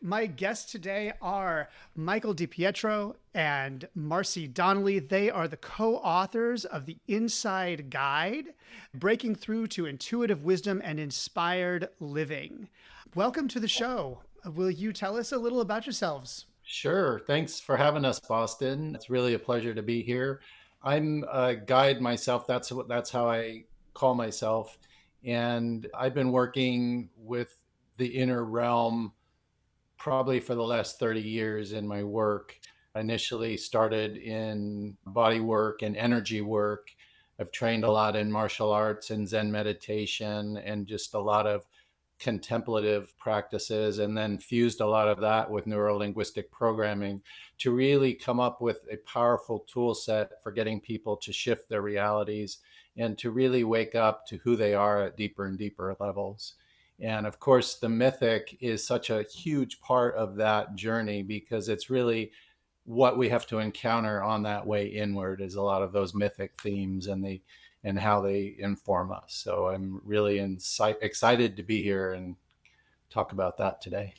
My guests today are Michael DiPietro and Marcey Donnelly. They are the co-authors of the Inside Guide, Breaking Through to Intuitive Wisdom and Inspired Living. Welcome to the show. Will you tell us a little about yourselves? Sure. Thanks for having us, Boston. It's really a pleasure to be here. I'm a guide myself. That's how I call myself. And I've been working with the inner realm probably for the last 30 years in my work. I initially started in body work and energy work. I've trained a lot in martial arts and Zen meditation and just a lot of contemplative practices, and then fused a lot of that with neuro-linguistic programming to really come up with a powerful tool set for getting people to shift their realities and to really wake up to who they are at deeper and deeper levels. And of course, the mythic is such a huge part of that journey because it's really what we have to encounter on that way inward is a lot of those mythic themes and how they inform us. So I'm really excited to be here and talk about that today.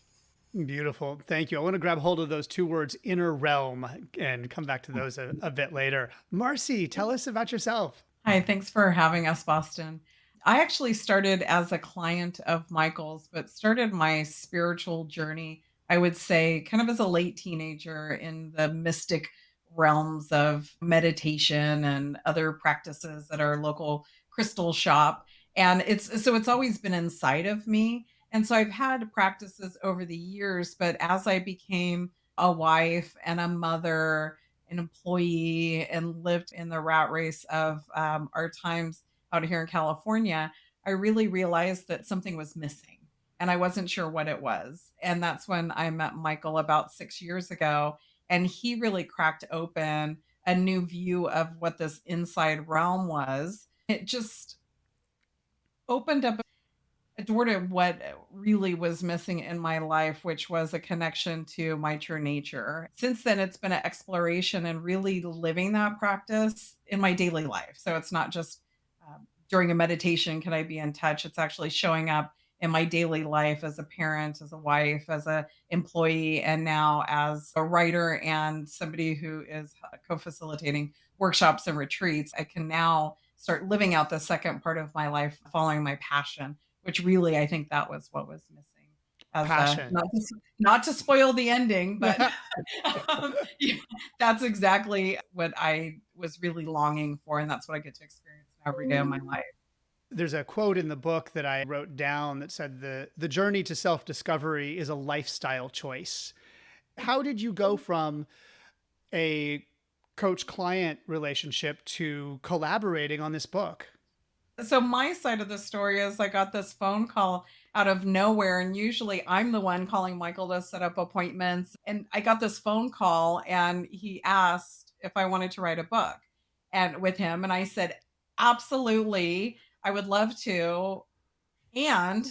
Beautiful. Thank you. I want to grab hold of those two words, inner realm, and come back to those a bit later. Marcey, tell us about yourself. Hi, thanks for having us, Boston. I actually started as a client of Michael's, but started my spiritual journey, I would say, kind of as a late teenager in the mystic realms of meditation and other practices at our local crystal shop. And it's always been inside of me. And so I've had practices over the years, but as I became a wife and a mother, an employee, and lived in the rat race of our times out here in California, I really realized that something was missing and I wasn't sure what it was. And that's when I met Michael about 6 years ago. And he really cracked open a new view of what this inside realm was. It just opened up a door to what really was missing in my life, which was a connection to my true nature. Since then, it's been an exploration and really living that practice in my daily life. So it's not just during a meditation can I be in touch. It's actually showing up in my daily life as a parent, as a wife, as a employee, and now as a writer and somebody who is co-facilitating workshops and retreats. I can now start living out the second part of my life, following my passion, which really I think that was what was missing. As a Passion. not to spoil the ending, but yeah, that's exactly what I was really longing for, and that's what I get to experience every day of my life. There's a quote in the book that I wrote down that said the journey to self-discovery is a lifestyle choice. How did you go from a coach client relationship to collaborating on this book? So my side of the story is I got this phone call out of nowhere, and usually I'm the one calling Michael to set up appointments. And I got this phone call, and he asked if I wanted to write a book and with him, and I said, absolutely, I would love to. And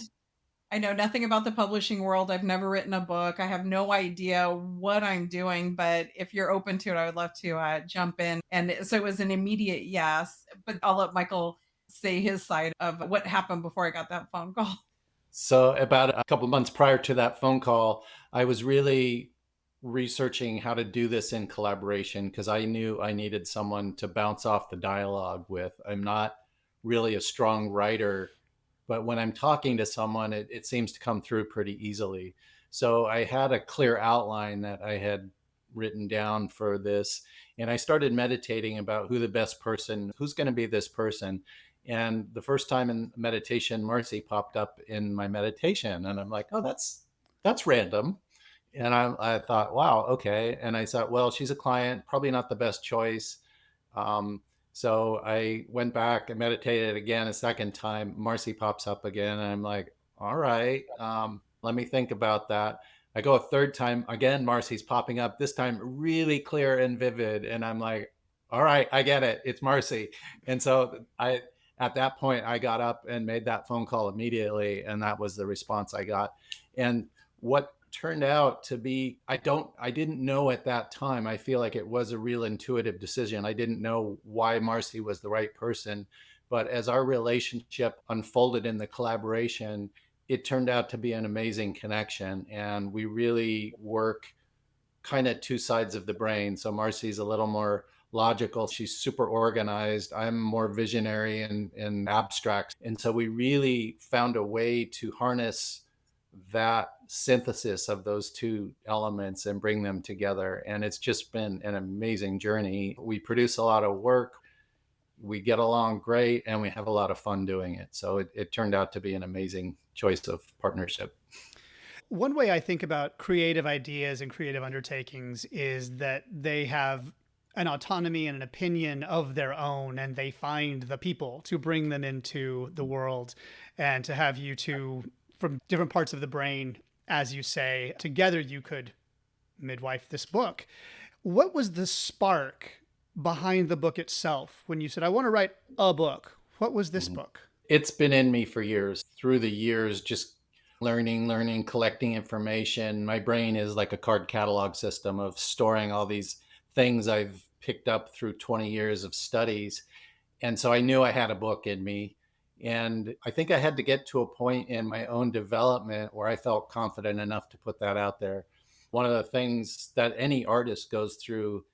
I know nothing about the publishing world. I've never written a book. I have no idea what I'm doing, but if you're open to it, I would love to jump in. And so it was an immediate yes, but I'll let Michael say his side of what happened before I got that phone call. So, about a couple months prior to that phone call, I was really researching how to do this in collaboration because I knew I needed someone to bounce off the dialogue with. I'm not really a strong writer, but when I'm talking to someone, it seems to come through pretty easily. So, I had a clear outline that I had written down for this, and I started meditating about who's going to be this person. And the first time in meditation, Marcey popped up in my meditation, and I'm like, oh, that's random. And I thought, wow, okay. And I thought, well, she's a client, probably not the best choice. So I went back and meditated again a second time. Marcey pops up again, and I'm like, all right, let me think about that. I go a third time again. Marcey's popping up this time, really clear and vivid, and I'm like, all right, I get it. It's Marcey. And so I at that point, I got up and made that phone call immediately, and that was the response I got. And what turned out to be, I didn't know at that time. I feel like it was a real intuitive decision. I didn't know why Marcey was the right person, but as our relationship unfolded in the collaboration, it turned out to be an amazing connection. And we really work kind of two sides of the brain. So Marcy's a little more logical. She's super organized. I'm more visionary and abstract. And so we really found a way to harness that synthesis of those two elements and bring them together. And it's just been an amazing journey. We produce a lot of work. We get along great and we have a lot of fun doing it. So it turned out to be an amazing choice of partnership. One way I think about creative ideas and creative undertakings is that they have an autonomy and an opinion of their own, and they find the people to bring them into the world, and to have you two from different parts of the brain, as you say, together you could midwife this book. What was the spark behind the book itself when you said, I want to write a book? What was this book? It's been in me for years. Through the years, just learning, collecting information. My brain is like a card catalog system of storing all these things I've picked up through 20 years of studies. And so I knew I had a book in me. And I think I had to get to a point in my own development where I felt confident enough to put that out there. One of the things that any artist goes through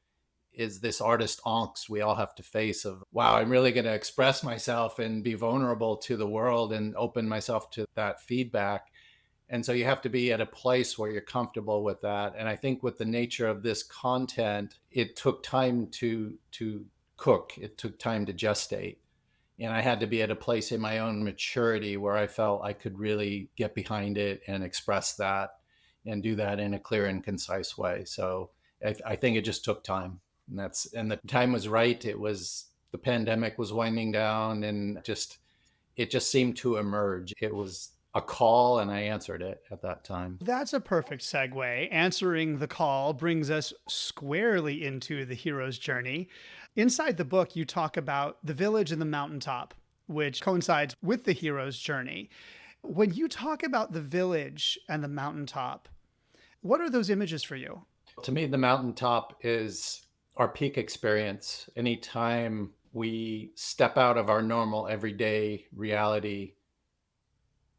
is this artist angst we all have to face of, wow, I'm really going to express myself and be vulnerable to the world and open myself to that feedback. And so you have to be at a place where you're comfortable with that. And I think with the nature of this content, it took time to cook. It took time to gestate. And I had to be at a place in my own maturity where I felt I could really get behind it and express that and do that in a clear and concise way. So I think it just took time. And the time was right. It was, the pandemic was winding down, and it just seemed to emerge. It was a call and I answered it at that time. That's a perfect segue. Answering the call brings us squarely into the hero's journey. Inside the book, you talk about the village and the mountaintop, which coincides with the hero's journey. When you talk about the village and the mountaintop, what are those images for you? To me, the mountaintop is our peak experience. Anytime we step out of our normal everyday reality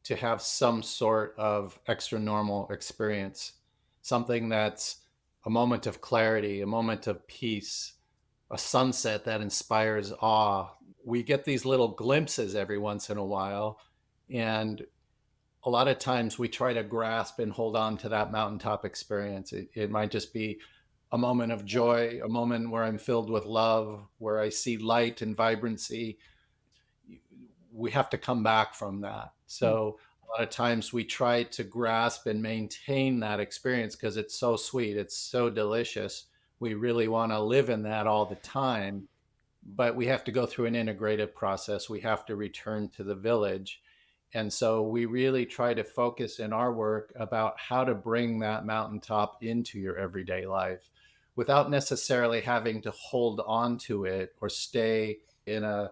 to have some sort of extra normal experience, something that's a moment of clarity, a moment of peace, a sunset that inspires awe. We get these little glimpses every once in a while. And a lot of times we try to grasp and hold on to that mountaintop experience. It might just be a moment of joy, a moment where I'm filled with love, where I see light and vibrancy. We have to come back from that. So a lot of times we try to grasp and maintain that experience because it's so sweet, it's so delicious. We really want to live in that all the time, but we have to go through an integrative process. We have to return to the village. And so we really try to focus in our work about how to bring that mountaintop into your everyday life without necessarily having to hold on to it or stay in a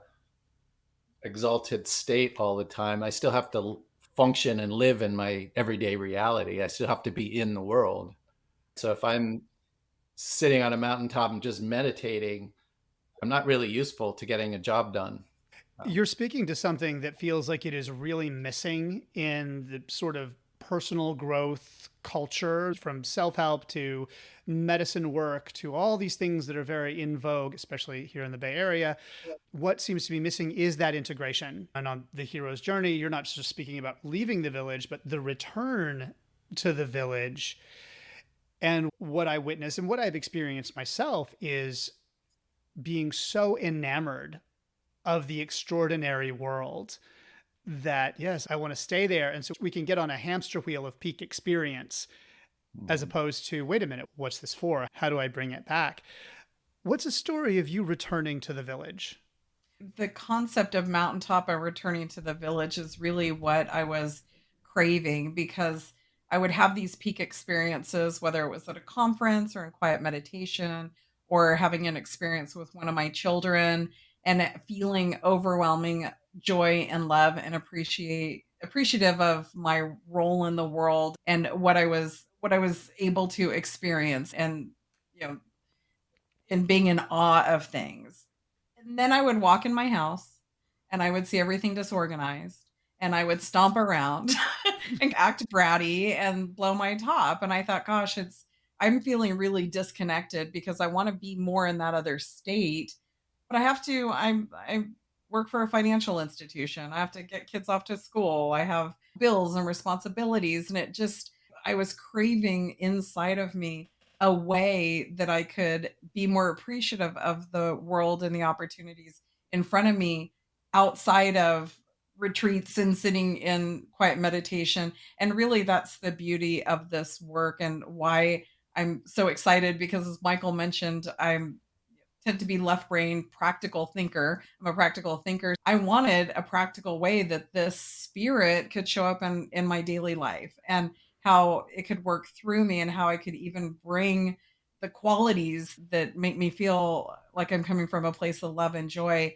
exalted state all the time. I still have to function and live in my everyday reality. I still have to be in the world. So if I'm sitting on a mountaintop and just meditating, I'm not really useful to getting a job done. You're speaking to something that feels like it is really missing in the sort of personal growth culture, from self-help to medicine work to all these things that are very in vogue, especially here in the Bay Area. What seems to be missing is that integration. And on the hero's journey, you're not just speaking about leaving the village, but the return to the village. And what I witness and what I've experienced myself is being so enamored of the extraordinary world that, yes, I want to stay there. And so we can get on a hamster wheel of peak experience, as opposed to, wait a minute, what's this for? How do I bring it back? What's a story of you returning to the village? The concept of mountaintop and returning to the village is really what I was craving, because I would have these peak experiences, whether it was at a conference or in quiet meditation or having an experience with one of my children, and feeling overwhelming joy and love and appreciative of my role in the world and what I was able to experience, and you know and being in awe of things. And then I would walk in my house and I would see everything disorganized. and I would stomp around and act bratty and blow my top. And I thought, gosh, I'm feeling really disconnected because I want to be more in that other state. But I work for a financial institution. I have to get kids off to school. I have bills and responsibilities. And I was craving inside of me a way that I could be more appreciative of the world and the opportunities in front of me outside of retreats and sitting in quiet meditation. And really, that's the beauty of this work and why I'm so excited because, as Michael mentioned, I'm tend to be left brain practical thinker. I'm a practical thinker. I wanted a practical way that this spirit could show up in my daily life and how it could work through me and how I could even bring the qualities that make me feel like I'm coming from a place of love and joy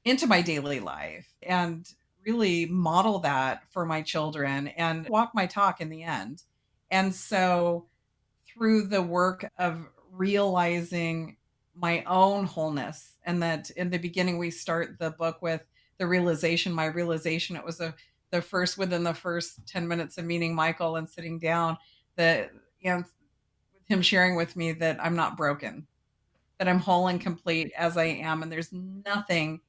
into my daily life and really model that for my children and walk my talk in the end. And so through the work of realizing my own wholeness, and that in the beginning we start the book with the realization, my realization, it was the first within the first 10 minutes of meeting Michael and sitting down, that and with him sharing with me that I'm not broken, that I'm whole and complete as I am, and there's nothing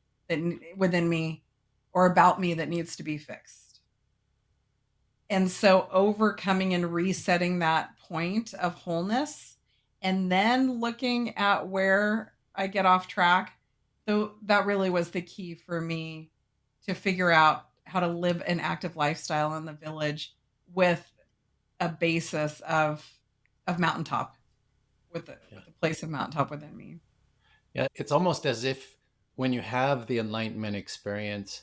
within me or about me that needs to be fixed. And so overcoming and resetting that point of wholeness and then looking at where I get off track, though that really was the key for me to figure out how to live an active lifestyle in the village with a basis of mountaintop, Yeah. with the place of mountaintop within me. Yeah, it's almost as if when you have the enlightenment experience,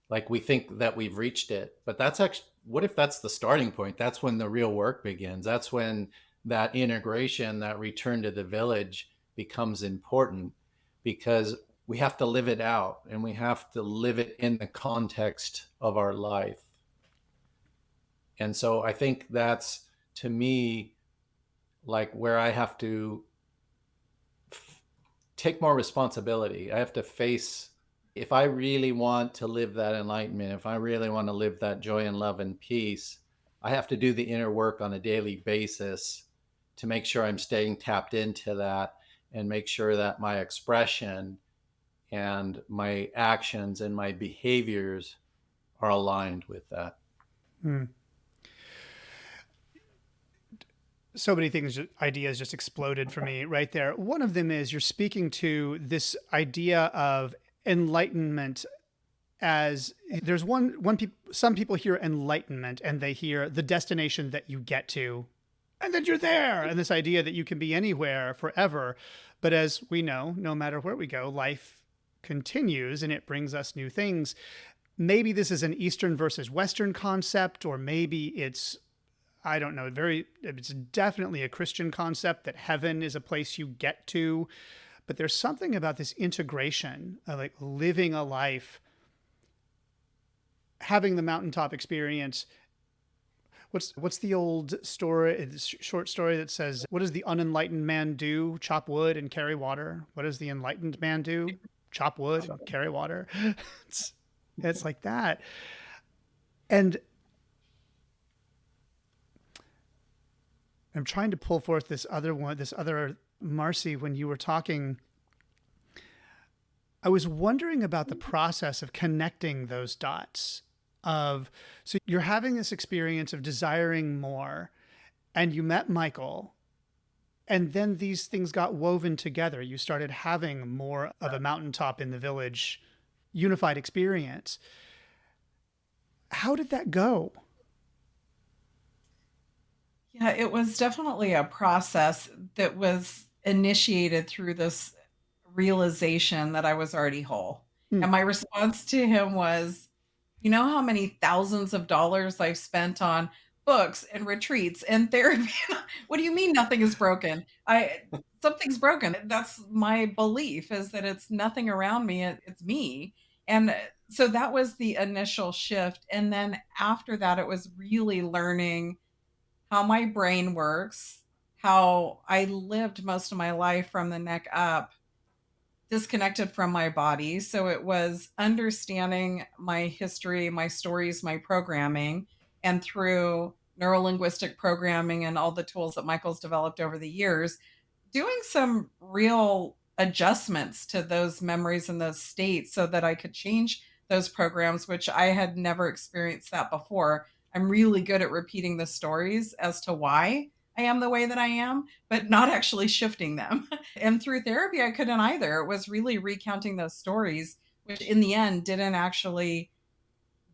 like we think that we've reached it, but that's actually, what if that's the starting point? That's when the real work begins. That's when that integration, that return to the village becomes important, because we have to live it out and we have to live it in the context of our life. And so I think that's, to me, like where I have to take more responsibility. I have to face, if I really want to live that enlightenment, if I really want to live that joy and love and peace, I have to do the inner work on a daily basis to make sure I'm staying tapped into that and make sure that my expression and my actions and my behaviors are aligned with that. Hmm. So many things, ideas just exploded for me right there. One of them is you're speaking to this idea of enlightenment as there's some people hear enlightenment and they hear the destination that you get to and then you're there, and this idea that you can be anywhere forever. But as we know, no matter where we go, life continues and it brings us new things. Maybe this is an Eastern versus Western concept, or maybe it's, I don't know, it's definitely a Christian concept that heaven is a place you get to. But there's something about this integration of like living a life, having the mountaintop experience. What's the old story, short story that says, what does the unenlightened man do? Chop wood and carry water. What does the enlightened man do? Chop wood and carry water. It's, it's like that. And I'm trying to pull forth this other Marcey, when you were talking. I was wondering about the process of connecting those dots so you're having this experience of desiring more, and you met Michael, and then these things got woven together. You started having more of a mountaintop in the village unified experience. How did that go? Yeah, it was definitely a process that was initiated through this realization that I was already whole. Hmm. And my response to him was, you know how many thousands of dollars I've spent on books and retreats and therapy? What do you mean nothing is broken? I Something's broken. That's my belief, is that it's nothing around me, it's me. And so that was the initial shift. And then after that, it was really learning how my brain works, how I lived most of my life from the neck up, disconnected from my body. So it was understanding my history, my stories, my programming, and through neuro-linguistic programming and all the tools that Michael's developed over the years, doing some real adjustments to those memories and those states so that I could change those programs, which I had never experienced that before. I'm really good at repeating the stories as to why I am the way that I am, but not actually shifting them. And through therapy, I couldn't either. It was really recounting those stories, which in the end didn't actually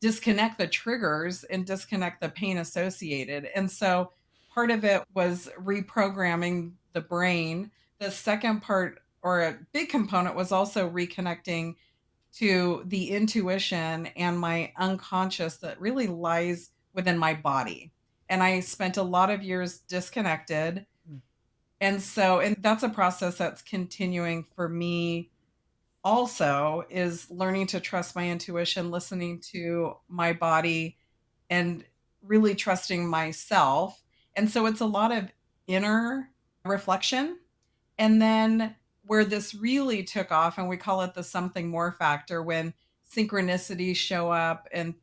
disconnect the triggers and disconnect the pain associated. And so part of it was reprogramming the brain. The second part, or a big component, was also reconnecting to the intuition and my unconscious that really lies within my body. And I spent a lot of years disconnected. And that's a process that's continuing for me also, is learning to trust my intuition, listening to my body, and really trusting myself. And so it's a lot of inner reflection. And then where this really took off, and we call it the something more factor, when synchronicities show up and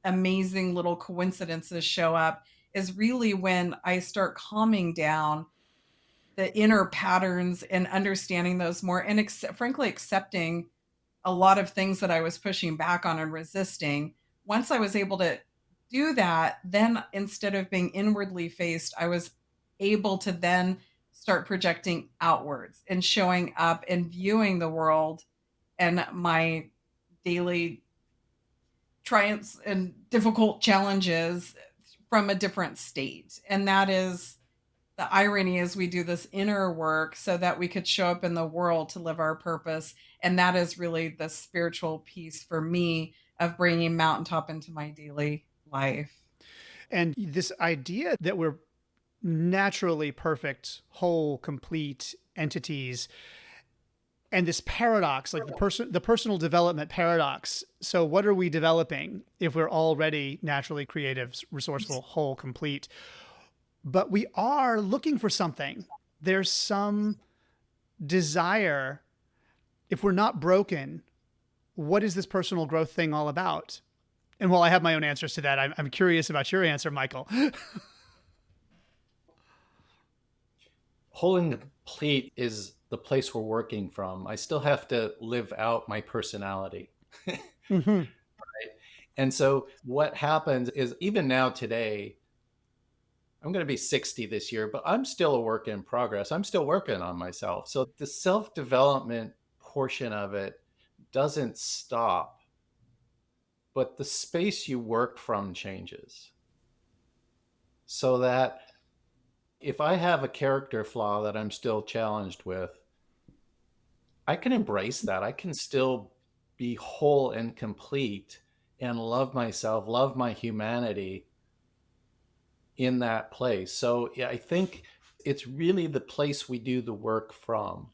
amazing little coincidences show up, is really when I start calming down the inner patterns and understanding those more, and frankly accepting a lot of things that I was pushing back on and resisting. Once I was able to do that, then instead of being inwardly faced, I was able to then start projecting outwards and showing up and viewing the world and my daily triumphs and difficult challenges from a different state. And that is the irony, is we do this inner work so that we could show up in the world to live our purpose. And that is really the spiritual piece for me of bringing Mountaintop into my daily life. And this idea that we're naturally perfect, whole, complete entities, and this paradox, like the personal development paradox. So what are we developing if we're already naturally creative, resourceful, whole, complete? But we are looking for something. There's some desire. If we're not broken, what is this personal growth thing all about? And while I have my own answers to that, I'm curious about your answer, Michael. Whole and complete is the place we're working from. I still have to live out my personality. Mm-hmm. And so what happens is, even now today, I'm going to be 60 this year, but I'm still a work in progress. I'm still working on myself. So the self-development portion of it doesn't stop, but the space you work from changes. So that if I have a character flaw that I'm still challenged with, I can embrace that. I can still be whole and complete and love myself, love my humanity in that place. So yeah, I think it's really the place we do the work from.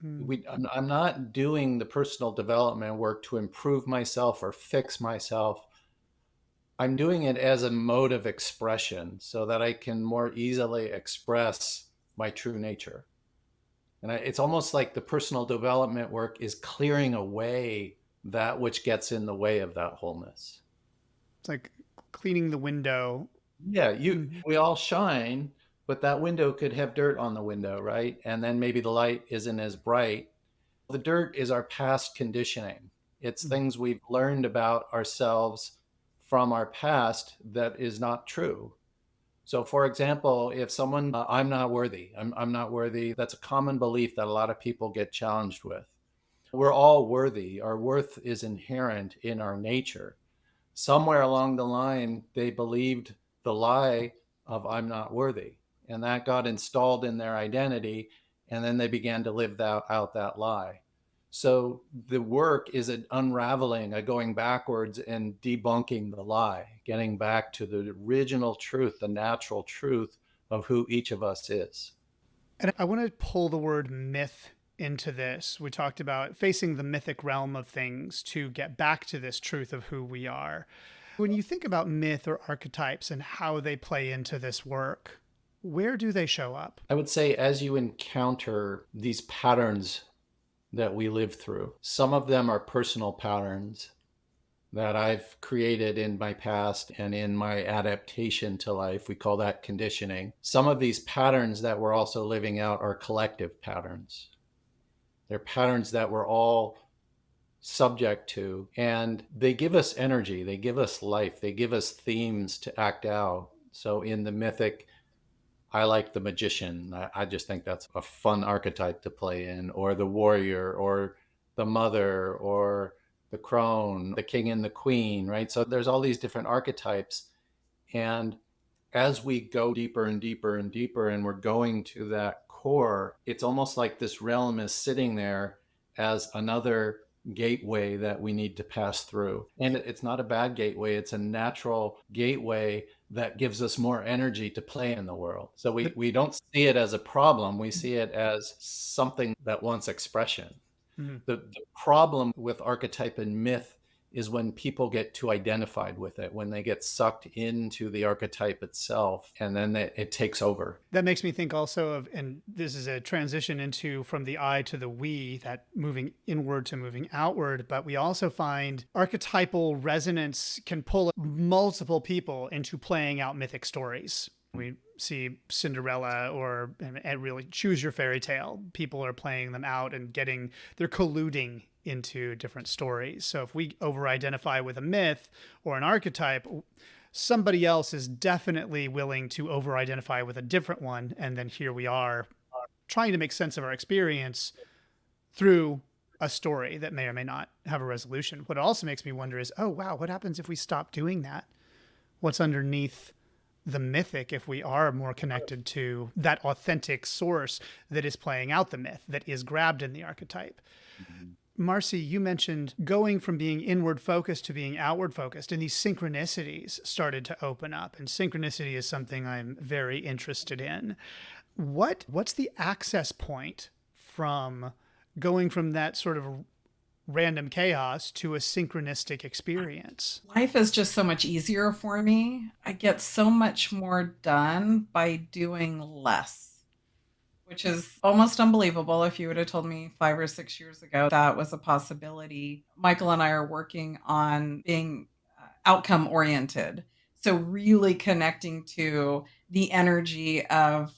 I'm not doing the personal development work to improve myself or fix myself. I'm doing it as a mode of expression so that I can more easily express my true nature. And it's almost like the personal development work is clearing away that which gets in the way of that wholeness. It's like cleaning the window. Yeah, we all shine, but that window could have dirt on the window, right? And then maybe the light isn't as bright. The dirt is our past conditioning. It's things we've learned about ourselves from our past that is not true. So for example, if someone, I'm not worthy, I'm not worthy, that's a common belief that a lot of people get challenged with. We're all worthy. Our worth is inherent in our nature. Somewhere along the line, they believed the lie of I'm not worthy. And that got installed in their identity. And then they began to live out that lie. So the work is an unraveling, a going backwards and debunking the lie, getting back to the original truth, the natural truth of who each of us is. And I want to pull the word myth into this. We talked about facing the mythic realm of things to get back to this truth of who we are. When you think about myth or archetypes and how they play into this work, where do they show up? I would say as you encounter these patterns that we live through. Some of them are personal patterns that I've created in my past and in my adaptation to life. We call that conditioning. Some of these patterns that we're also living out are collective patterns. They're patterns that we're all subject to, and they give us energy, they give us life, they give us themes to act out. So in the Mythic, I like the magician. I just think that's a fun archetype to play in, or the warrior, or the mother, or the crone, the king and the queen, right? So there's all these different archetypes. And as we go deeper and deeper and deeper, and we're going to that core, it's almost like this realm is sitting there as another gateway that we need to pass through. And it's not a bad gateway, it's a natural gateway that gives us more energy to play in the world. So we don't see it as a problem, we see it as something that wants expression. Mhm. The problem with archetype and myth is when people get too identified with it, when they get sucked into the archetype itself, and then it takes over. That makes me think also of, and this is a transition into from the I to the we, that moving inward to moving outward. But we also find archetypal resonance can pull multiple people into playing out mythic stories. We see Cinderella or and really choose your fairy tale. People are playing them out and they're colluding into different stories. So if we over-identify with a myth or an archetype, somebody else is definitely willing to over-identify with a different one. And then here we are trying to make sense of our experience through a story that may or may not have a resolution. What also makes me wonder is, oh, wow, what happens if we stop doing that? What's underneath the mythic if we are more connected to that authentic source that is playing out the myth, that is grabbed in the archetype? Mm-hmm. Marcey, you mentioned going from being inward focused to being outward focused, and these synchronicities started to open up. And synchronicity is something I'm very interested in. What's the access point from going from that sort of random chaos to a synchronistic experience? Life is just so much easier for me. I get so much more done by doing less, which is almost unbelievable. If you would have told me 5 or 6 years ago that was a possibility. Michael and I are working on being outcome oriented. So, really connecting to the energy of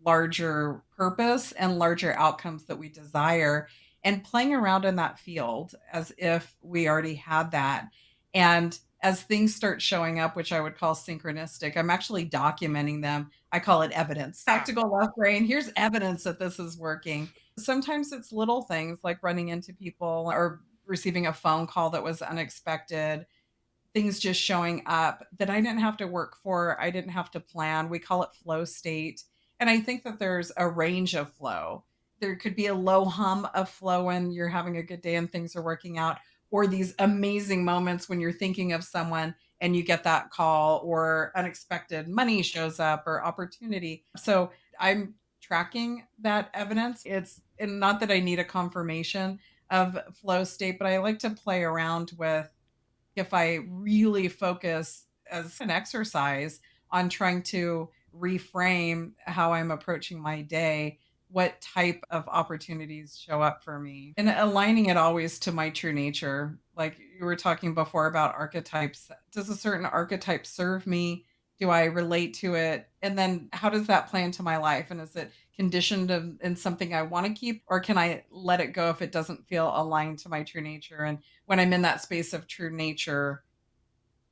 larger purpose and larger outcomes that we desire, and playing around in that field as if we already had that. And as things start showing up, which I would call synchronistic, I'm actually documenting them. I call it evidence. Tactical left brain, here's evidence that this is working. Sometimes it's little things like running into people or receiving a phone call that was unexpected, things just showing up that I didn't have to work for, I didn't have to plan. We call it flow state. And I think that there's a range of flow. There could be a low hum of flow when you're having a good day and things are working out, or these amazing moments when you're thinking of someone and you get that call, or unexpected money shows up or opportunity. So I'm tracking that evidence. It's and not that I need a confirmation of flow state, but I like to play around with, if I really focus as an exercise on trying to reframe how I'm approaching my day, what type of opportunities show up for me, and aligning it always to my true nature. Like you were talking before about archetypes. Does a certain archetype serve me? Do I relate to it? And then how does that play into my life? And is it conditioned in something I want to keep, or can I let it go if it doesn't feel aligned to my true nature? And when I'm in that space of true nature,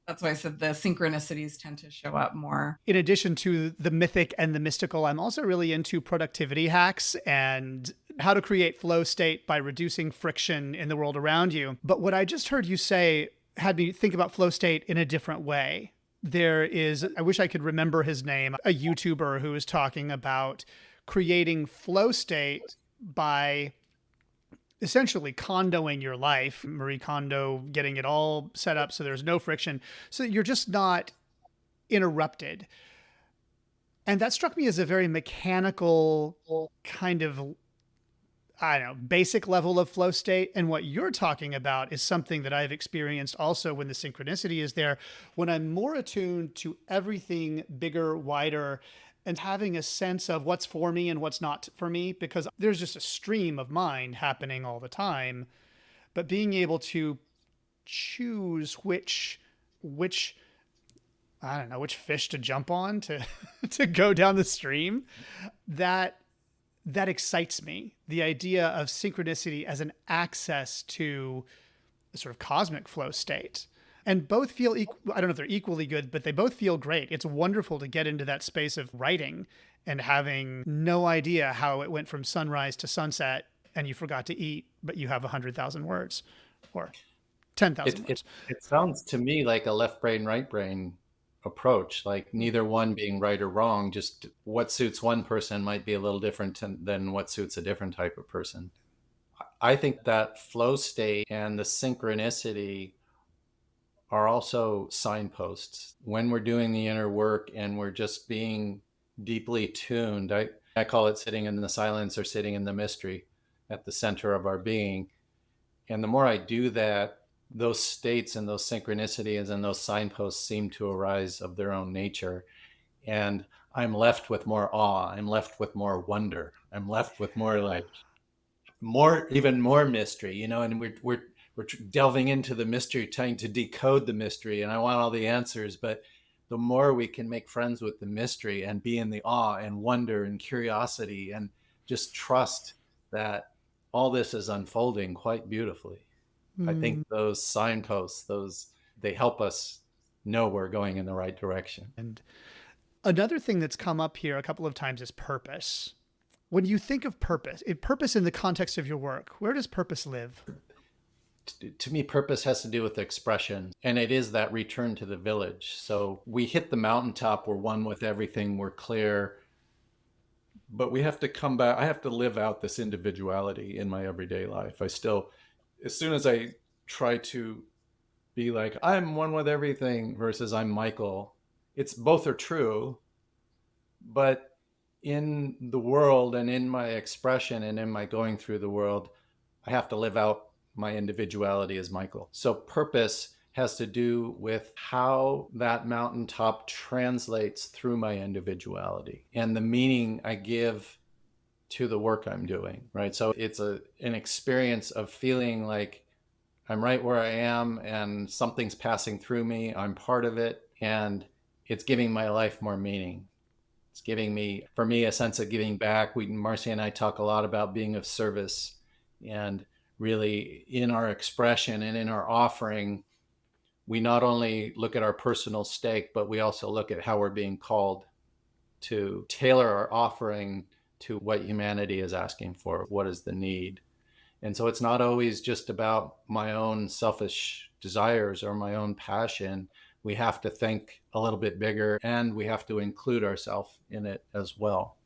that's why I said the synchronicities tend to show up more. In addition to the mythic and the mystical, I'm also really into productivity hacks and how to create flow state by reducing friction in the world around you. But what I just heard you say had me think about flow state in a different way. There is, I wish I could remember his name, a YouTuber who is talking about creating flow state by essentially condoing your life, Marie Kondo, getting it all set up so there's no friction, so that you're just not interrupted. And that struck me as a very mechanical kind of, I don't know, basic level of flow state. And what you're talking about is something that I've experienced also when the synchronicity is there, when I'm more attuned to everything bigger, wider, and having a sense of what's for me and what's not for me, because there's just a stream of mind happening all the time. But being able to choose which I don't know, which fish to jump on to to go down the stream, that that excites me. The idea of synchronicity as an access to a sort of cosmic flow state. And both feel I don't know if they're equally good, but they both feel great. It's wonderful to get into that space of writing and having no idea how it went from sunrise to sunset and you forgot to eat, but you have 100,000 words or 10,000 It, words. it, it sounds to me like a left brain, right brain approach, like neither one being right or wrong. Just what suits one person might be a little different than what suits a different type of person. I think that flow state and the synchronicity are also signposts. When we're doing the inner work and we're just being deeply tuned, I call it sitting in the silence or sitting in the mystery at the center of our being. And the more I do that, those states and those synchronicities and those signposts seem to arise of their own nature. And I'm left with more awe. I'm left with more wonder. I'm left with more like even more mystery, and we're delving into the mystery, trying to decode the mystery. And I want all the answers, but the more we can make friends with the mystery and be in the awe and wonder and curiosity and just trust that all this is unfolding quite beautifully. I think those signposts, they help us know we're going in the right direction. And another thing that's come up here a couple of times is purpose. When you think of purpose in the context of your work, where does purpose live? To me, purpose has to do with expression, and it is that return to the village. So we hit the mountaintop, we're one with everything, we're clear, but we have to come back. I have to live out this individuality in my everyday life. As soon as I try to be like, I'm one with everything versus I'm Michael, it's both are true, but in the world and in my expression and in my going through the world, I have to live out my individuality as Michael. So purpose has to do with how that mountaintop translates through my individuality and the meaning I give to the work I'm doing, right? So it's an experience of feeling like I'm right where I am and something's passing through me. I'm part of it, and it's giving my life more meaning. It's giving me, for me, a sense of giving back. Marcey and I talk a lot about being of service, and really in our expression and in our offering, we not only look at our personal stake, but we also look at how we're being called to tailor our offering to what humanity is asking for. What is the need? And so it's not always just about my own selfish desires or my own passion. We have to think a little bit bigger, and we have to include ourselves in it as well,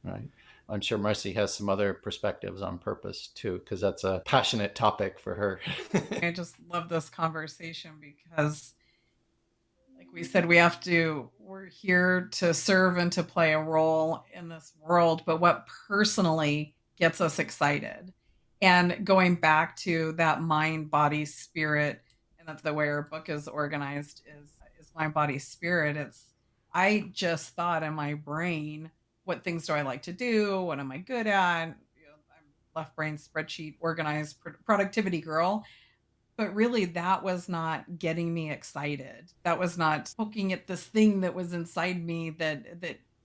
right? I'm sure Marcey has some other perspectives on purpose too, because that's a passionate topic for her. I just love this conversation because, like we said, we're here to serve and to play a role in this world, but what personally gets us excited? And going back to that mind, body, spirit, and that's the way our book is organized is mind, body, spirit. I just thought in my brain, what things do I like to do? What am I good at? I'm left brain spreadsheet organized productivity girl, but really that was not getting me excited. That was not poking at this thing that was inside me that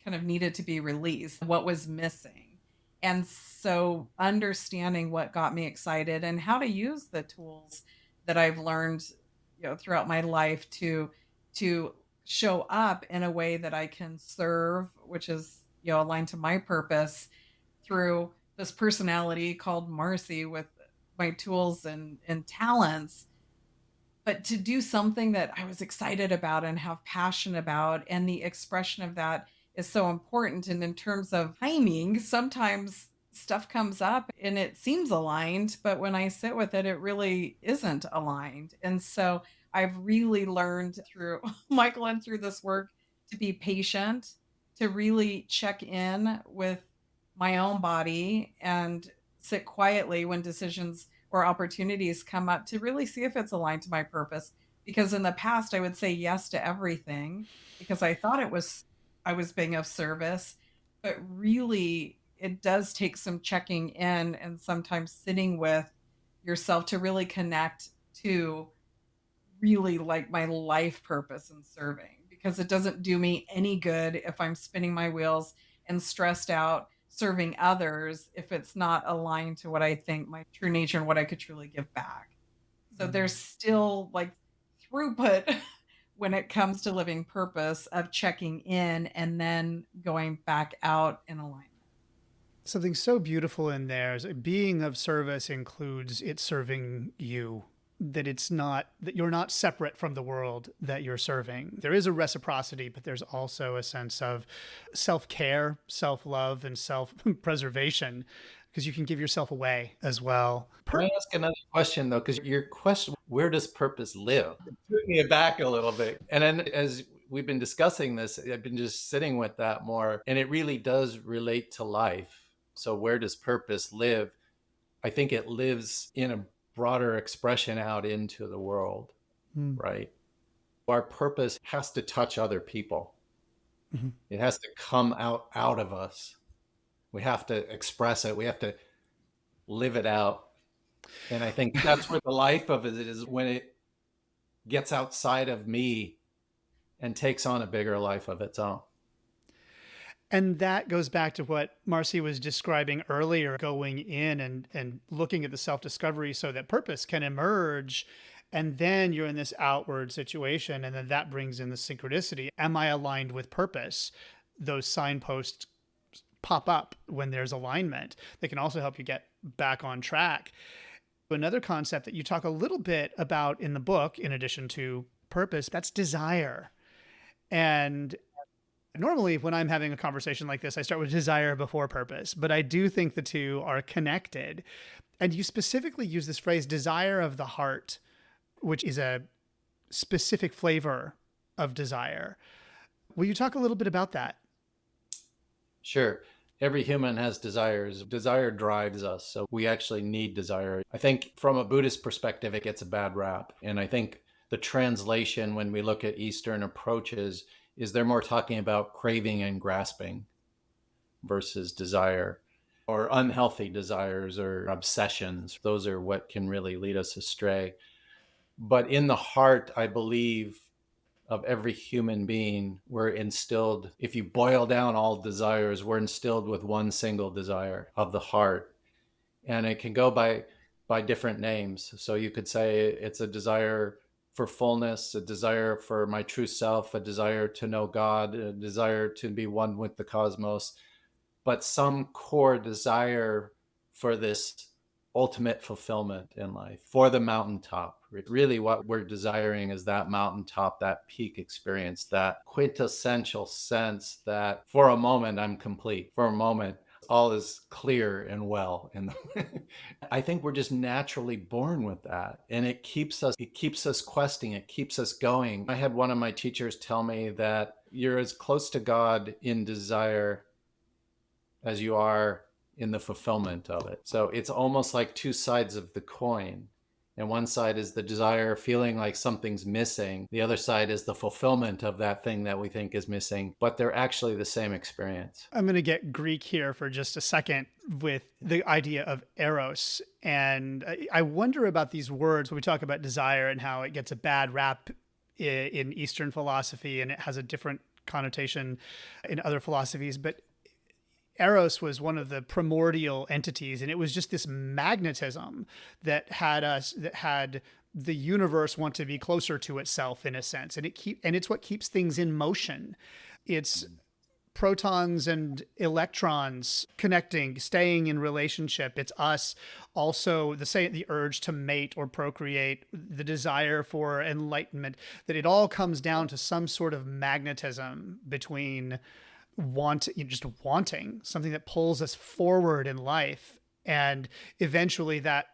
kind of needed to be released, what was missing. And so understanding what got me excited and how to use the tools that I've learned, throughout my life to show up in a way that I can serve, which is, aligned to my purpose through this personality called Marcey with my tools and talents, but to do something that I was excited about and have passion about. And the expression of that is so important. And in terms of timing, sometimes stuff comes up and it seems aligned, but when I sit with it, it really isn't aligned. And so I've really learned through Michael and through this work to be patient, to really check in with my own body and sit quietly when decisions or opportunities come up to really see if it's aligned to my purpose. Because in the past, I would say yes to everything because I I was being of service. But really, it does take some checking in and sometimes sitting with yourself to really connect to really like my life purpose in serving, because it doesn't do me any good if I'm spinning my wheels and stressed out serving others if it's not aligned to what I think my true nature and what I could truly give back. So there's still like throughput when it comes to living purpose of checking in and then going back out in alignment. Something so beautiful in there is being of service includes it serving you, that it's not that you're not separate from the world that you're serving. There is a reciprocity, but there's also a sense of self-care, self-love, and self-preservation, because you can give yourself away as well. Can I ask another question though? Because your question, where does purpose live? It took me back a little bit. And then as we've been discussing this, I've been just sitting with that more, and it really does relate to life. So where does purpose live? I think it lives in a broader expression out into the world, right? Our purpose has to touch other people. It has to come out of us. We have to express it. We have to live it out. And I think that's where the life of it is, when it gets outside of me and takes on a bigger life of its own. And that goes back to what Marcey was describing earlier, going in and looking at the self-discovery so that purpose can emerge. And then you're in this outward situation. And then that brings in the synchronicity. Am I aligned with purpose? Those signposts pop up when there's alignment. They can also help you get back on track. Another concept that you talk a little bit about in the book, in addition to purpose, that's desire. And normally when I'm having a conversation like this, I start with desire before purpose, but I do think the two are connected. And you specifically use this phrase, desire of the heart, which is a specific flavor of desire. Will you talk a little bit about that? Sure. Every human has desires. Desire drives us. So we actually need desire. I think from a Buddhist perspective, it gets a bad rap. And I think the translation, when we look at Eastern approaches, is they're more talking about craving and grasping versus desire, or unhealthy desires or obsessions. Those are what can really lead us astray. But in the heart, I believe, of every human being, we're instilled, if you boil down all desires, we're instilled with one single desire of the heart. And it can go by different names. So you could say it's a desire for fullness, a desire for my true self, a desire to know God, a desire to be one with the cosmos, but some core desire for this ultimate fulfillment in life, for the mountaintop. Really what we're desiring is that mountaintop, that peak experience, that quintessential sense that for a moment I'm complete. For a moment, all is clear and well. And I think we're just naturally born with that. And it keeps us questing, it keeps us going. I had one of my teachers tell me that you're as close to God in desire as you are in the fulfillment of it. So it's almost like two sides of the coin. And one side is the desire, feeling like something's missing. The other side is the fulfillment of that thing that we think is missing, but they're actually the same experience. I'm going to get Greek here for just a second with the idea of eros. And I wonder about these words when we talk about desire and how it gets a bad rap in Eastern philosophy, and it has a different connotation in other philosophies. But Eros was one of the primordial entities, and it was just this magnetism that had the universe want to be closer to itself in a sense, and it's what keeps things in motion. It's protons and electrons connecting, staying in relationship. It's us also the urge to mate or procreate, the desire for enlightenment, that it all comes down to some sort of magnetism between just wanting something that pulls us forward in life. And eventually that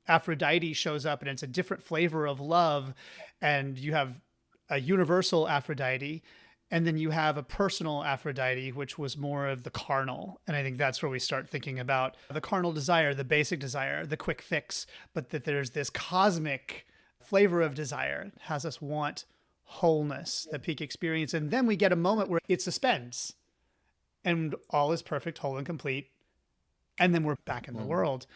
Aphrodite shows up, and it's a different flavor of love. And you have a universal Aphrodite, and then you have a personal Aphrodite, which was more of the carnal. And I think that's where we start thinking about the carnal desire, the basic desire, the quick fix, but that there's this cosmic flavor of desire that has us want wholeness, the peak experience. And then we get a moment where it suspends and all is perfect, whole, and complete. And then we're back in the world.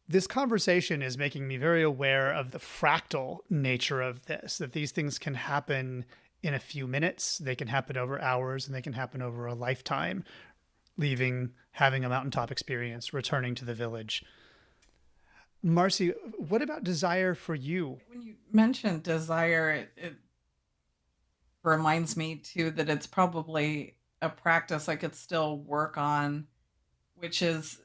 This conversation is making me very aware of the fractal nature of this, that these things can happen in a few minutes, they can happen over hours, and they can happen over a lifetime, leaving, having a mountaintop experience, returning to the village. Marcey, what about desire for you? When you mentioned desire, it reminds me too that it's probably a practice I could still work on, which is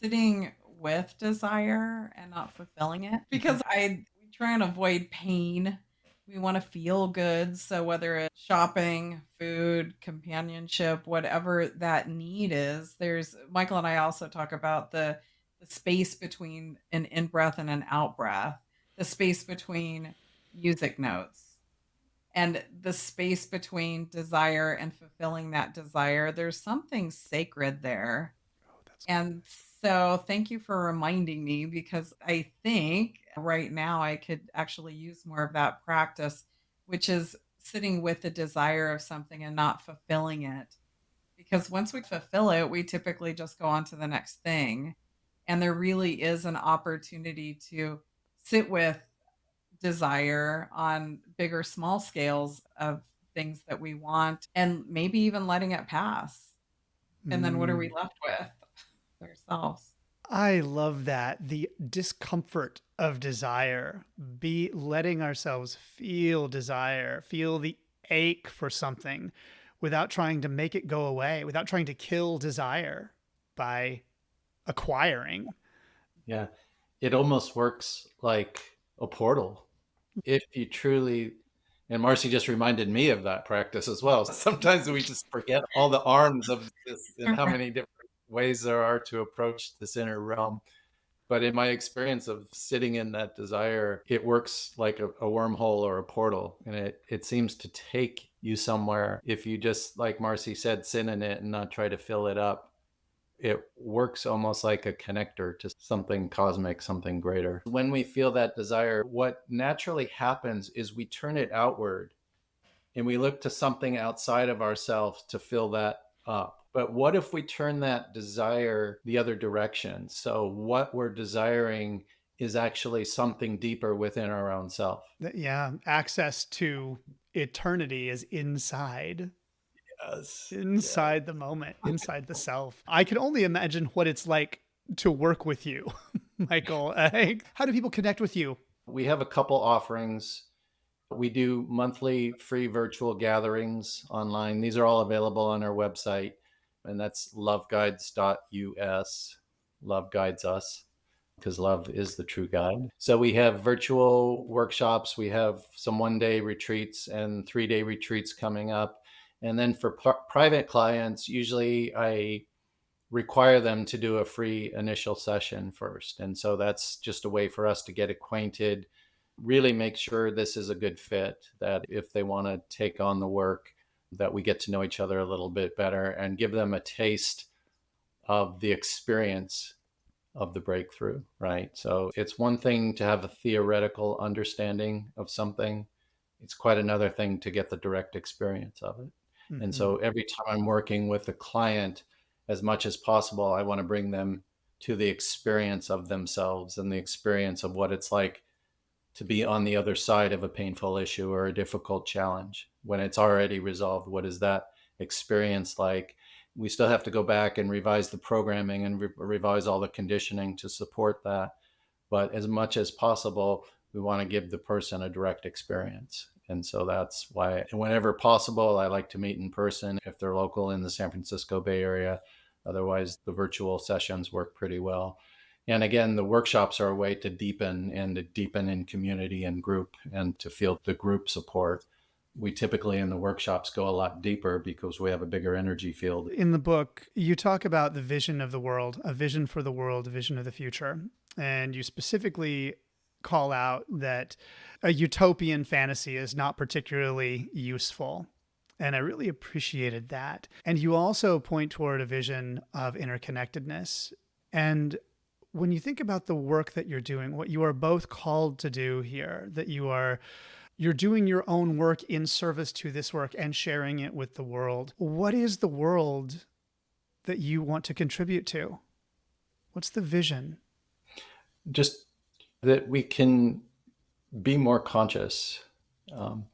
sitting with desire and not fulfilling it. Because we try and avoid pain. We want to feel good. So whether it's shopping, food, companionship, whatever that need is, there's Michael and I also talk about the space between an in breath and an out breath, the space between music notes and the space between desire and fulfilling that desire. There's something sacred there. And so thank you for reminding me, because I think right now I could actually use more of that practice, which is sitting with the desire of something and not fulfilling it. Because once we fulfill it, we typically just go on to the next thing. And there really is an opportunity to sit with desire on bigger, small scales of things that we want, and maybe even letting it pass. And then what are we left with? Ourselves. I love that. The discomfort of desire, be letting ourselves feel desire, feel the ache for something without trying to make it go away, without trying to kill desire by acquiring. Yeah. It almost works like a portal. If you truly, and Marcey just reminded me of that practice as well. Sometimes we just forget all the arms of this and how many different ways there are to approach this inner realm. But in my experience of sitting in that desire, it works like a wormhole or a portal. And it seems to take you somewhere. If you just, like Marcey said, sit in it and not try to fill it up, it works almost like a connector to something cosmic, something greater. When we feel that desire, what naturally happens is we turn it outward and we look to something outside of ourselves to fill that up. But what if we turn that desire the other direction? So what we're desiring is actually something deeper within our own self. Yeah, access to eternity is inside. Yes. Inside the moment, inside the self. I can only imagine what it's like to work with you, Michael. How do people connect with you? We have a couple offerings. We do monthly free virtual gatherings online. These are all available on our website, and that's loveguides.us. Love guides us because love is the true guide. So we have virtual workshops. We have some 1-day retreats and 3-day retreats coming up. And then for private clients, usually I require them to do a free initial session first. And so that's just a way for us to get acquainted, really make sure this is a good fit, that if they want to take on the work, that we get to know each other a little bit better and give them a taste of the experience of the breakthrough, right? So it's one thing to have a theoretical understanding of something. It's quite another thing to get the direct experience of it. Mm-hmm. And so every time I'm working with a client, as much as possible, I want to bring them to the experience of themselves and the experience of what it's like to be on the other side of a painful issue or a difficult challenge. When it's already resolved, what is that experience like? We still have to go back and revise the programming and revise all the conditioning to support that. But as much as possible, we want to give the person a direct experience. And so that's why, whenever possible, I like to meet in person if they're local in the San Francisco Bay Area. Otherwise, the virtual sessions work pretty well. And again, the workshops are a way to deepen in community and group and to feel the group support. We typically in the workshops go a lot deeper because we have a bigger energy field. In the book, you talk about the vision of the world, a vision for the world, a vision of the future. And you specifically call out that a utopian fantasy is not particularly useful. And I really appreciated that. And you also point toward a vision of interconnectedness. And when you think about the work that you're doing, what you are both called to do here, that you're You're doing your own work in service to this work and sharing it with the world. What is the world that you want to contribute to? What's the vision? Just that we can be more conscious. Um,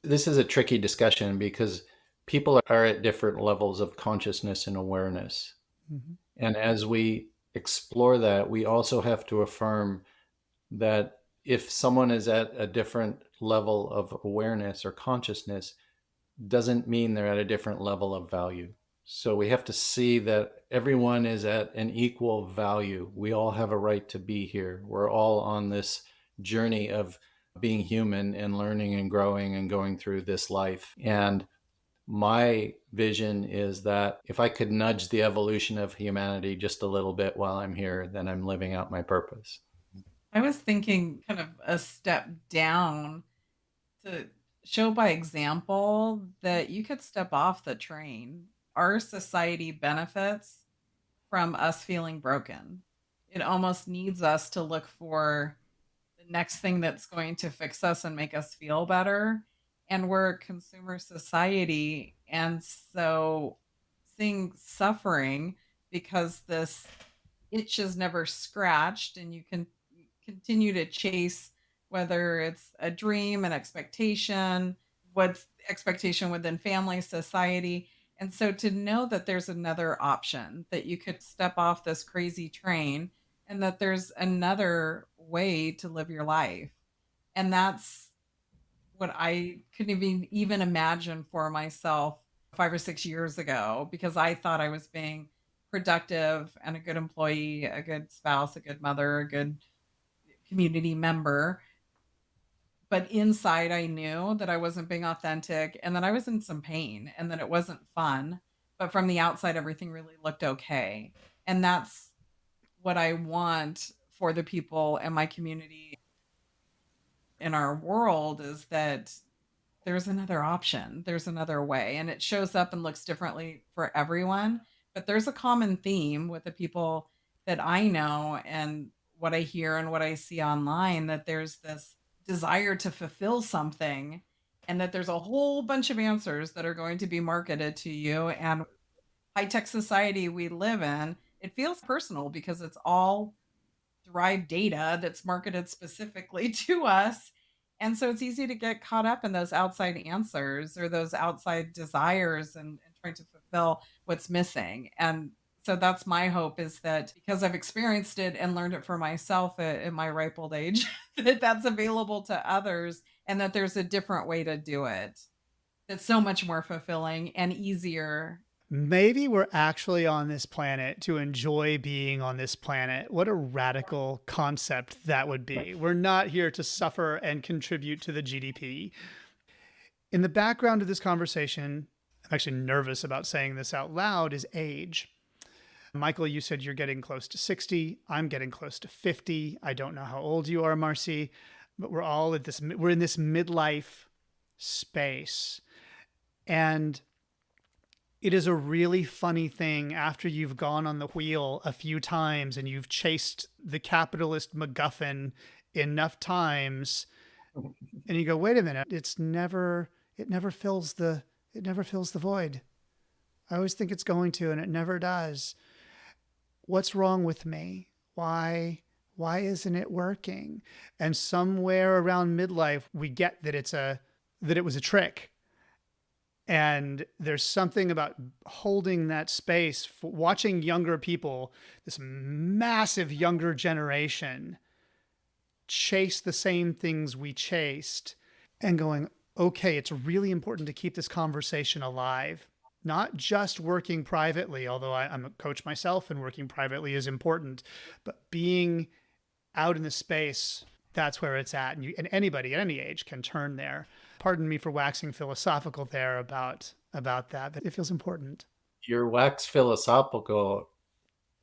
this is a tricky discussion because people are at different levels of consciousness and awareness. Mm-hmm. And as we explore that, we also have to affirm that if someone is at a different level of awareness or consciousness, doesn't mean they're at a different level of value. So we have to see that everyone is at an equal value. We all have a right to be here. We're all on this journey of being human and learning and growing and going through this life. And my vision is that if I could nudge the evolution of humanity just a little bit while I'm here, then I'm living out my purpose. I was thinking kind of a step down to show by example that you could step off the train. Our society benefits from us feeling broken. It almost needs us to look for the next thing that's going to fix us and make us feel better. And we're a consumer society. And so seeing suffering because this itch is never scratched and you can continue to chase whether it's a dream, an expectation, what's expectation within family, society. And so to know that there's another option, that you could step off this crazy train and that there's another way to live your life. And that's what I couldn't even imagine for myself 5 or 6 years ago because I thought I was being productive and a good employee, a good spouse, a good mother, a good community member. But inside, I knew that I wasn't being authentic and that I was in some pain and that it wasn't fun. But from the outside, everything really looked okay. And that's what I want for the people in my community in our world is that there's another option, there's another way, and it shows up and looks differently for everyone. But there's a common theme with the people that I know and what I hear and what I see online that there's this desire to fulfill something and that there's a whole bunch of answers that are going to be marketed to you. And high tech society we live in, it feels personal because it's all derived data that's marketed specifically to us. And so it's easy to get caught up in those outside answers or those outside desires and trying to fulfill what's missing. And so that's my hope is that because I've experienced it and learned it for myself in my ripe old age, that that's available to others and that there's a different way to do it that's so much more fulfilling and easier. Maybe we're actually on this planet to enjoy being on this planet. What a radical concept that would be. We're not here to suffer and contribute to the GDP. In the background of this conversation, I'm actually nervous about saying this out loud, is age. Michael, you said you're getting close to 60. I'm getting close to 50. I don't know how old you are, Marcey, but we're in this midlife space. And it is a really funny thing after you've gone on the wheel a few times and you've chased the capitalist MacGuffin enough times and you go, wait a minute, it never fills the void. I always think it's going to, and it never does. What's wrong with me? Why isn't it working? And somewhere around midlife, we get that it was a trick. And there's something about holding that space, watching younger people, this massive younger generation, chase the same things we chased and going, okay, it's really important to keep this conversation alive. Not just working privately, although I'm a coach myself and working privately is important, but being out in the space, that's where it's at. And anybody at any age can turn there. Pardon me for waxing philosophical there about that, but it feels important. Your wax philosophical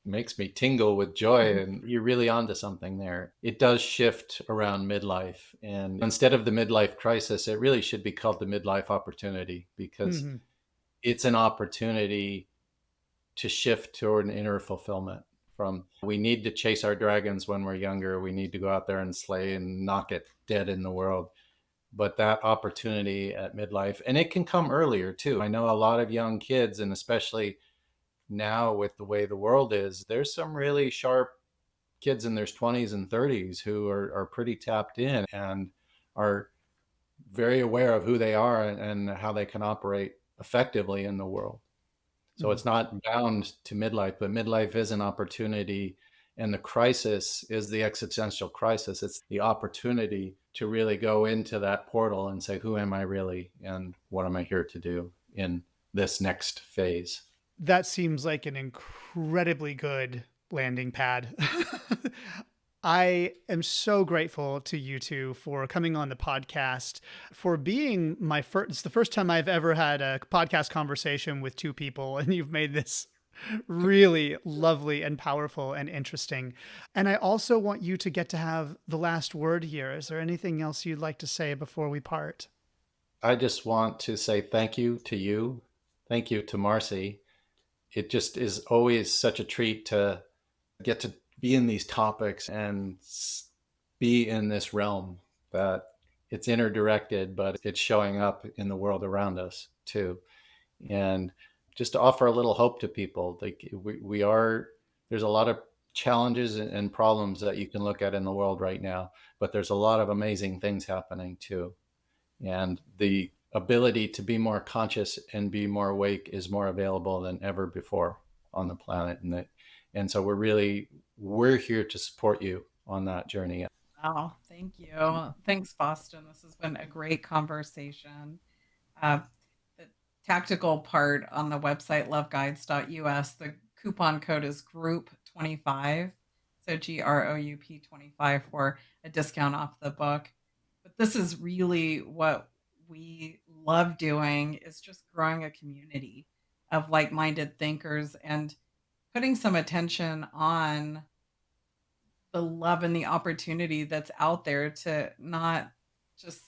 makes me tingle with joy, and you're really onto something there. It does shift around midlife, and instead of the midlife crisis, it really should be called the midlife opportunity because it's an opportunity to shift toward an inner fulfillment for from we need to chase our dragons when we're younger. We need to go out there and slay and knock it dead in the world. But that opportunity at midlife, and it can come earlier too. I know a lot of young kids, and especially now with the way the world is, there's some really sharp kids in their 20s and 30s who are pretty tapped in and are very aware of who they are and how they can operate effectively in the world. So it's not bound to midlife, but midlife is an opportunity. And the crisis is the existential crisis. It's the opportunity to really go into that portal and say, who am I really? And what am I here to do in this next phase? That seems like an incredibly good landing pad. I am so grateful to you two for coming on the podcast, for being my first. It's the first time I've ever had a podcast conversation with two people, and you've made this really lovely and powerful and interesting. And I also want you to get to have the last word here. Is there anything else you'd like to say before we part? I just want to say thank you to you. Thank you to Marcey. It just is always such a treat to get to be in these topics and be in this realm that it's interdirected, but it's showing up in the world around us too. And just to offer a little hope to people, like we are, there's a lot of challenges and problems that you can look at in the world right now, but there's a lot of amazing things happening too. And the ability to be more conscious and be more awake is more available than ever before on the planet. And so we're here to support you on that journey. Oh, thank you. Thanks, Boston. This has been a great conversation. Uh, the tactical part on the website, loveguides.us, the coupon code is group25. So GROUP 25 for a discount off the book. But this is really what we love doing, is just growing a community of like-minded thinkers and putting some attention on the love and the opportunity that's out there to not just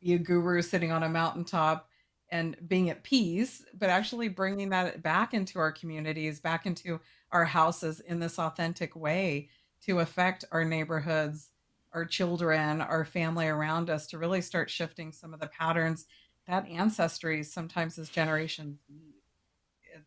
be a guru sitting on a mountaintop and being at peace, but actually bringing that back into our communities, back into our houses in this authentic way to affect our neighborhoods, our children, our family around us, to really start shifting some of the patterns that ancestry sometimes as generations need. It's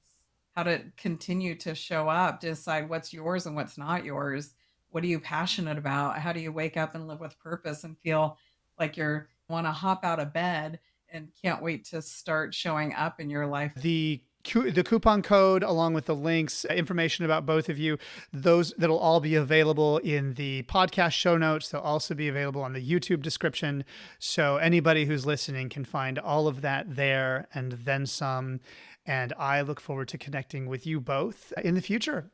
how to continue to show up, decide what's yours and what's not yours. What are you passionate about? How do you wake up and live with purpose and feel like you're want to hop out of bed and can't wait to start showing up in your life? The coupon code, along with the links, information about both of you, those that'll all be available in the podcast show notes. They'll also be available on the YouTube description. So anybody who's listening can find all of that there and then some. And I look forward to connecting with you both in the future.